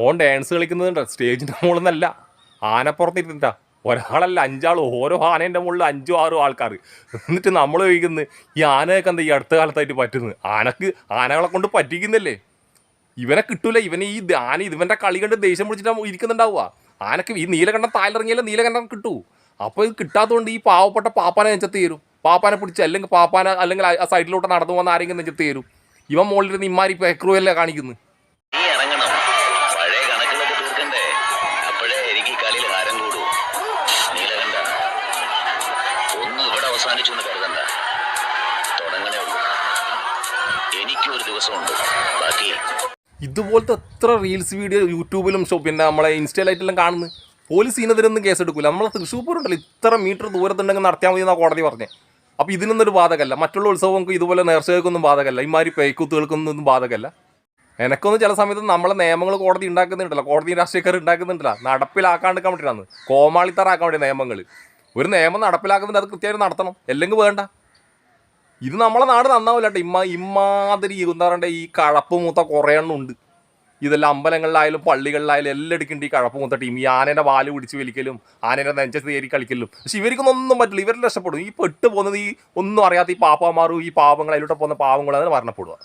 ഓൻ ഡാൻസ് കളിക്കുന്നുണ്ട് സ്റ്റേജിൻ്റെ മുകളിൽ നിന്നല്ല, ആനപ്പുറത്തിരുന്നിട്ടാ. ഒരാളല്ല, 5 ആൾ, ഓരോ ആനേൻ്റെ മുകളിൽ 5 6 ആൾക്കാർ. എന്നിട്ട് നമ്മൾ ചോദിക്കുന്നത് ഈ ആനയൊക്കെ എന്താ ഈ അടുത്ത കാലത്തായിട്ട് പറ്റുന്നത്? ആനകളെ കൊണ്ട് പറ്റിക്കുന്നില്ലേ? ഇവനെ കിട്ടൂല. ഇവന് ഈ ആന ഇവൻ്റെ കളി കണ്ട് ദേഷ്യം പിടിച്ചിട്ട് ഇരിക്കുന്നുണ്ടാവുക. ആനക്ക് ഈ നീലകണ്ഠൻ താഴിലിറങ്ങിയാലേ നീലകണ്ഠൻ കിട്ടൂ. അപ്പോൾ ഇത് കിട്ടാത്തതുകൊണ്ട് ഈ പാവപ്പെട്ട പാപ്പാനെ നെഞ്ചത്ത് തരും. പാപ്പാനെ പിടിച്ച് അല്ലെങ്കിൽ പാപ്പാനെ അല്ലെങ്കിൽ ആ സൈഡിലോട്ട് നടന്നു പോകുന്ന ആരെങ്കിലും നെഞ്ചത്ത് തരും. ഇവൻ മുകളിലിരുന്ന് ഇമാരി പേക്രൂവല്ലേ കാണിക്കുന്നത്. ഇതുപോലത്തെ എത്ര റീൽസ് വീഡിയോ യൂട്യൂബിലും പിന്നെ നമ്മളെ ഇൻസ്റ്റയിലായിട്ടെല്ലാം കാണുന്നത്. പോലീസ് ഇതിനെതിരൊന്നും കേസെടുക്കില്ല. നമ്മളെ തൃശ്ശൂർ പൂരമുണ്ടല്ലോ, ഇത്ര മീറ്റർ ദൂരത്തുണ്ടെങ്കിൽ നടത്തിയാൽ മതി എന്നാണ് കോടതി പറഞ്ഞത്. അപ്പോൾ ഇതിനൊന്നൊരു ബാധകമല്ല. മറ്റുള്ള ഉത്സവങ്ങൾക്ക് ഇതുപോലെ നേർച്ചകൾക്കൊന്നും ബാധകമല്ല, ഇമാതിരി പേക്കുത്തുകൾക്കൊന്നും ബാധകമല്ല. എനക്കൊന്നും ചില സമയത്ത് നമ്മളെ നിയമങ്ങൾ കോടതി ഉണ്ടാക്കുന്നുണ്ടല്ലോ, കോടതി രാഷ്ട്രീയക്കാർ ഉണ്ടാക്കുന്നുണ്ടല്ലോ, നടപ്പിലാക്കാണ്ടിരിക്കാൻ വേണ്ടിയിട്ടാണ്, കോമാളിത്തറാക്കാൻ വേണ്ടി നിയമങ്ങൾ. ഒരു നിയമം നടപ്പിലാക്കുന്നുണ്ട്, അത് കൃത്യമായിട്ട് നടത്തണം, അല്ലെങ്കിൽ വേണ്ട. ഇത് നമ്മളെ നാട് നന്നാവില്ല കേട്ടോ. ഇമാതിരി എന്താ പറയണ്ടേ, ഈ കഴപ്പ് മൂത്ത കുറേ എണ്ണം ഉണ്ട്. ഇതെല്ലാം അമ്പലങ്ങളിലായാലും പള്ളികളിലായാലും എല്ലാം എടുക്കേണ്ട ഈ കഴപ്പ് മൂത്ത ടീം. ഈ ആനേൻ്റെ വാല് പിടിച്ച് വലിക്കലും ആനേൻ്റെ നെഞ്ചത്ത് കയറി കളിക്കലും. പക്ഷെ ഇവർക്കൊന്നും പറ്റില്ല, ഇവരെല്ലാം രക്ഷപ്പെടും. ഈ പെട്ട് പോകുന്നത് ഈ ഒന്നും അറിയാത്ത ഈ പാപ്പാമാരും ഈ പാവങ്ങൾ, അതിലൂടെ പോകുന്ന പാവങ്ങൾ അതിന് മരണപ്പെടുക.